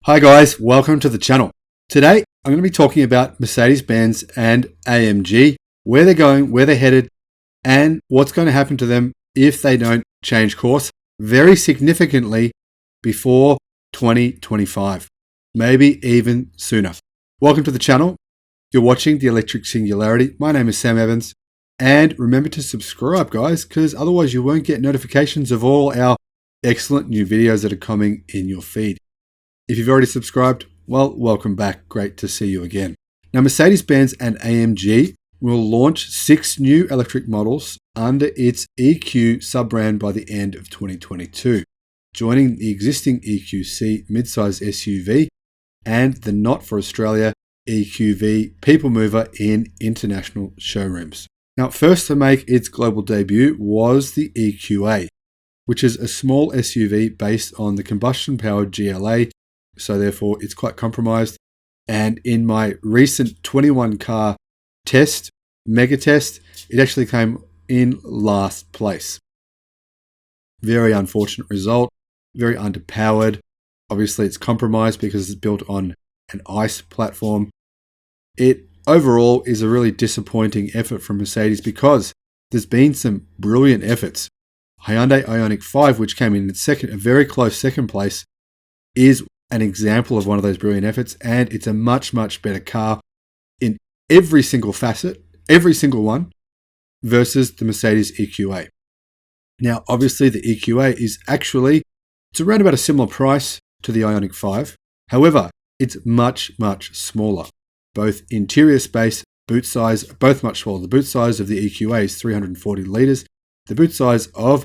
Hi guys, welcome to the channel. Today I'm going to be talking about Mercedes-Benz and AMG, where they're going, where they're headed, and what's going to happen to them if they don't change course very significantly before 2025, maybe even sooner. Welcome to the channel. You're watching The Electric Singularity. My name is Sam Evans, and remember to subscribe, guys, because otherwise you won't get notifications of all our excellent new videos that are coming in your feed. If you've already subscribed, well, welcome back. Great to see you again. Now, Mercedes-Benz and AMG will launch 6 new electric models under its EQ sub-brand by the end of 2022, joining the existing EQC midsize SUV and the Not for Australia EQV people mover in international showrooms. Now, first to make its global debut was the EQA, which is a small SUV based on the combustion-powered GLA, so therefore it's quite compromised. And in my recent 21 car test, mega test, it actually came in last place. Very unfortunate result, very underpowered. Obviously it's compromised because it's built on an ICE platform. It overall is a really disappointing effort from Mercedes because there's been some brilliant efforts. Hyundai Ioniq 5, which came in second, a very close second place, is an example of one of those brilliant efforts, and it's a much better car in every single facet, every single one, versus the Mercedes EQA. Now, obviously the EQA is it's around about a similar price to the Ioniq 5. However, it's much smaller. Both interior space, boot size, both much smaller. The boot size of the EQA is 340 litres. The boot size of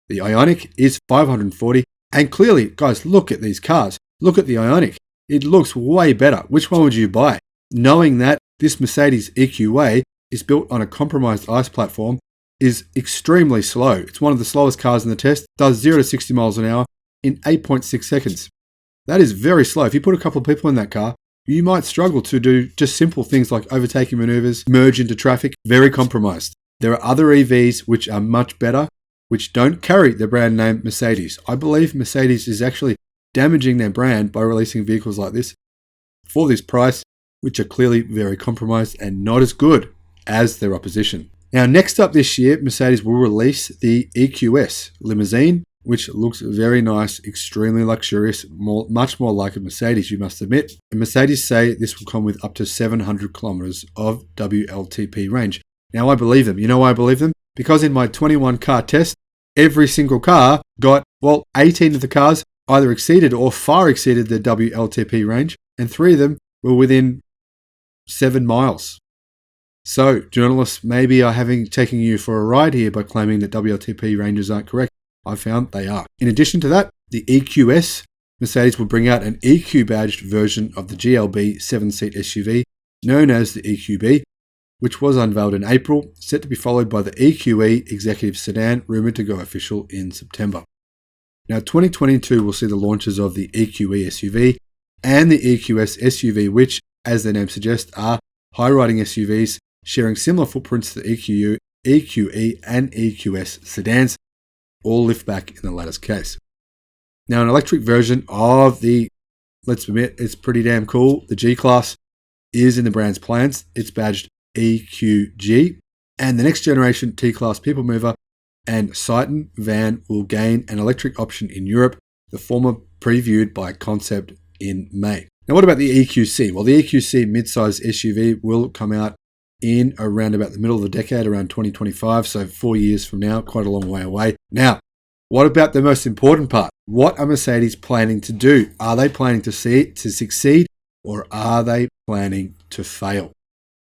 the Ioniq is 540. And clearly, guys, look at these cars. Look at the Ioniq. It looks way better. Which one would you buy? Knowing that this Mercedes EQA is built on a compromised ICE platform, is extremely slow. It's one of the slowest cars in the test, does 0 to 60 miles an hour in 8.6 seconds. That is very slow. If you put a couple of people in that car, you might struggle to do just simple things like overtaking maneuvers, merge into traffic, very compromised. There are other EVs which are much better, which don't carry the brand name Mercedes. I believe Mercedes is actually damaging their brand by releasing vehicles like this for this price, which are clearly very compromised and not as good as their opposition. Now, next up this year, Mercedes will release the EQS limousine, which looks very nice, extremely luxurious, much more like a Mercedes, you must admit. And Mercedes say this will come with up to 700 kilometers of WLTP range. Now, I believe them. You know why I believe them? Because in my 21 car test, every single car got, 18 of the cars either exceeded or far exceeded the WLTP range, and 3 of them were within 7 miles. So journalists maybe are taking you for a ride here by claiming that WLTP ranges aren't correct. I found they are. In addition to that, the EQS, Mercedes will bring out an EQ badged version of the GLB 7-seat SUV known as the EQB, which was unveiled in April, set to be followed by the EQE executive sedan, rumored to go official in September. Now, 2022 will see the launches of the EQE SUV and the EQS SUV, which, as their name suggests, are high-riding SUVs sharing similar footprints to the EQU, EQE, and EQS sedans, all liftback in the latter's case. Now, an electric version of the, let's admit, it's pretty damn cool, the G-Class is in the brand's plans. It's badged EQG, and the next generation T-Class people mover and Citan van will gain an electric option in Europe, the former previewed by Concept in May. Now, what about the EQC? Well, the EQC midsize SUV will come out in around about the middle of the decade, around 2025, so 4 years from now, quite a long way away. Now, what about the most important part? What are Mercedes planning to do? Are they planning to succeed, or are they planning to fail?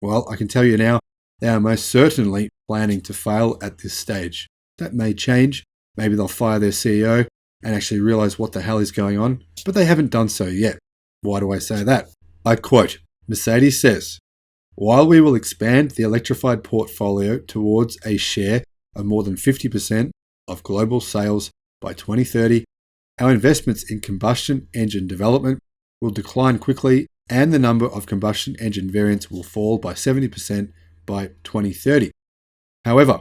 Well, I can tell you now, they are most certainly planning to fail at this stage. That may change. Maybe they'll fire their CEO and actually realize what the hell is going on, but they haven't done so yet. Why do I say that? I quote, Mercedes says, "While we will expand the electrified portfolio towards a share of more than 50% of global sales by 2030, our investments in combustion engine development will decline quickly and the number of combustion engine variants will fall by 70% by 2030. However,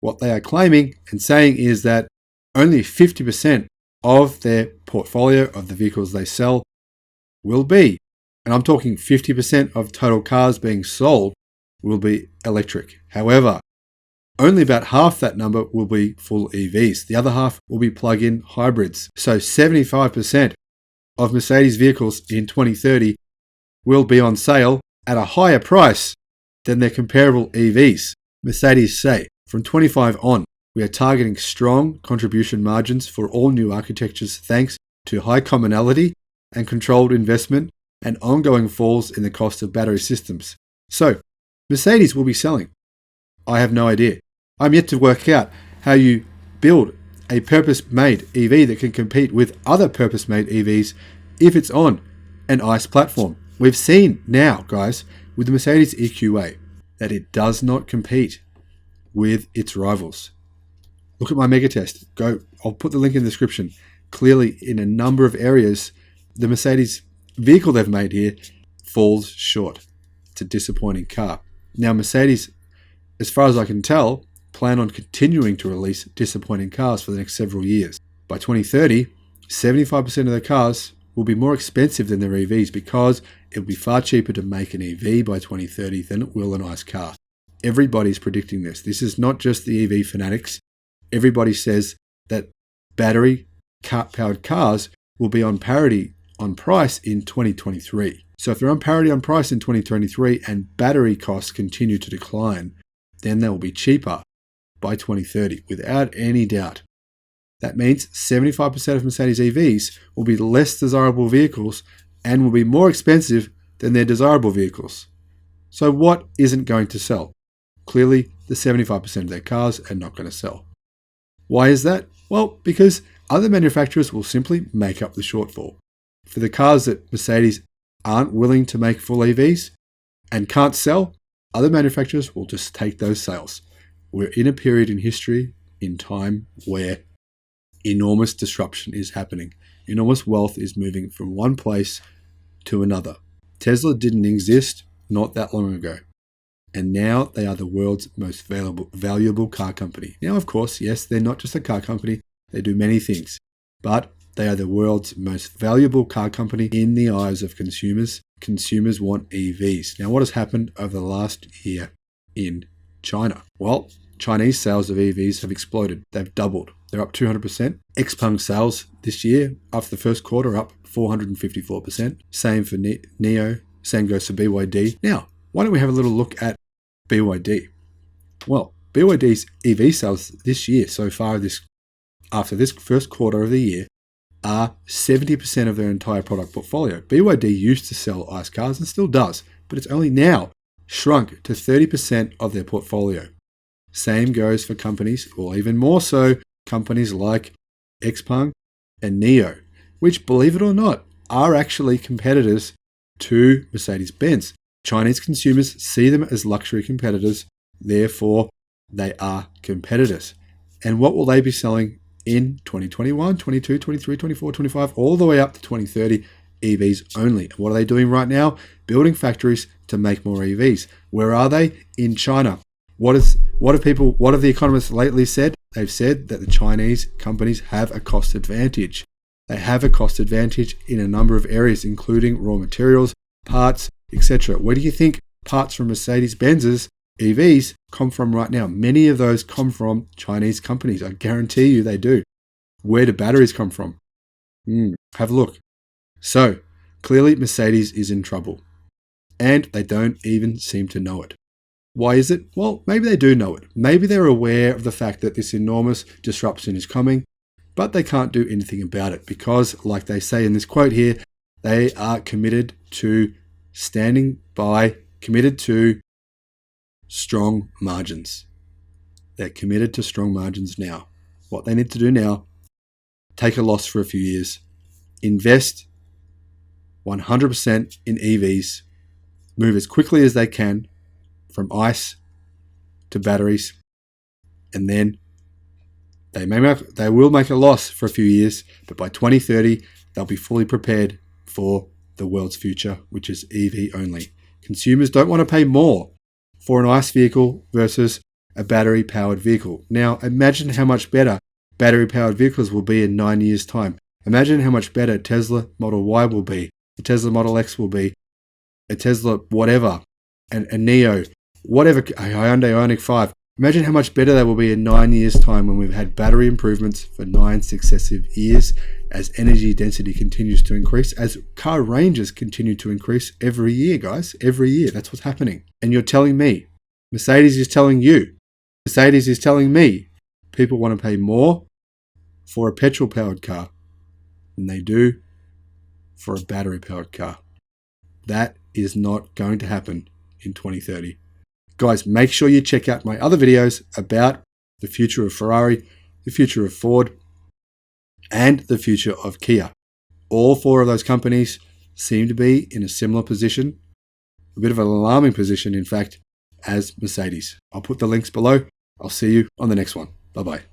what they are claiming and saying is that only 50% of their portfolio of the vehicles they sell will be, and I'm talking 50% of total cars being sold will be electric. However, only about half that number will be full EVs. The other half will be plug-in hybrids. So 75% of Mercedes vehicles in 2030 will be on sale at a higher price than their comparable EVs. Mercedes say, from 25 on, we are targeting strong contribution margins for all new architectures thanks to high commonality and controlled investment and ongoing falls in the cost of battery systems. So, Mercedes will be selling. I have no idea. I'm yet to work out how you build a purpose-made EV that can compete with other purpose-made EVs if it's on an ICE platform. We've seen now, guys, with the Mercedes EQA, that it does not compete with its rivals. Look at my mega test. I'll put the link in the description. Clearly, in a number of areas, the Mercedes vehicle they've made here falls short. It's a disappointing car. Now, Mercedes, as far as I can tell, plan on continuing to release disappointing cars for the next several years. By 2030, 75% of their cars will be more expensive than their EVs because it will be far cheaper to make an EV by 2030 than it will an ICE car. Everybody's predicting this. This is not just the EV fanatics. Everybody says that battery-powered cars will be on parity on price in 2023. So if they're on parity on price in 2023 and battery costs continue to decline, then they will be cheaper by 2030, without any doubt. That means 75% of Mercedes EVs will be less desirable vehicles and will be more expensive than their desirable vehicles. So what isn't going to sell? Clearly, the 75% of their cars are not going to sell. Why is that? Well, because other manufacturers will simply make up the shortfall. For the cars that Mercedes aren't willing to make full EVs and can't sell, other manufacturers will just take those sales. We're in a period in history, in time, where enormous disruption is happening. Enormous wealth is moving from one place to another. Tesla didn't exist not that long ago. And now they are the world's most valuable car company. Now, of course, yes, they're not just a car company. They do many things. But they are the world's most valuable car company in the eyes of consumers. Consumers want EVs. Now, what has happened over the last year in China? Well, Chinese sales of EVs have exploded. They've doubled. They're up 200%. XPeng sales this year, after the first quarter, up 454%. Same for NIO. Same goes for BYD. Now, why don't we have a little look at BYD? Well, BYD's EV sales this year, so far after this first quarter of the year, are 70% of their entire product portfolio. BYD used to sell ICE cars and still does, but it's only now shrunk to 30% of their portfolio. Same goes for companies, or even more so, companies like XPeng and NIO, which, believe it or not, are actually competitors to Mercedes-Benz. Chinese consumers see them as luxury competitors, therefore they are competitors. And what will they be selling in 2021, 22, 23, 24, 25, all the way up to 2030? EVs only. And what are they doing right now? Building factories to make more EVs. Where are they? In China. What have the economists lately said? They've said that the Chinese companies have a cost advantage. They have a cost advantage in a number of areas, including raw materials, parts, etc. Where do you think parts from Mercedes-Benz's EVs come from right now? Many of those come from Chinese companies. I guarantee you they do. Where do batteries come from? Have a look. So, clearly Mercedes is in trouble. And they don't even seem to know it. Why is it? Well, maybe they do know it. Maybe they're aware of the fact that this enormous disruption is coming, but they can't do anything about it because, like they say in this quote here, they are committed to strong margins. They're committed to strong margins now. What they need to do now, take a loss for a few years, invest 100% in EVs, move as quickly as they can from ICE to batteries, and then they will make a loss for a few years, but by 2030, they'll be fully prepared for the world's future, which is EV only. Consumers don't want to pay more for an ICE vehicle versus a battery-powered vehicle. Now, imagine how much better battery-powered vehicles will be in 9 years' time. Imagine how much better Tesla Model Y will be a Tesla Model X will be a Tesla whatever, and a Neo, whatever, a Hyundai Ioniq 5. Imagine how much better they will be in 9 years' time when we've had battery improvements for 9 successive years, as energy density continues to increase, as car ranges continue to increase every year, guys. Every year. That's what's happening. And you're telling me, Mercedes is telling you, Mercedes is telling me, people want to pay more for a petrol-powered car than they do for a battery-powered car. That is not going to happen in 2030. Guys, make sure you check out my other videos about the future of Ferrari, the future of Ford, and the future of Kia. All 4 of those companies seem to be in a similar position, a bit of an alarming position, in fact, as Mercedes. I'll put the links below. I'll see you on the next one. Bye-bye.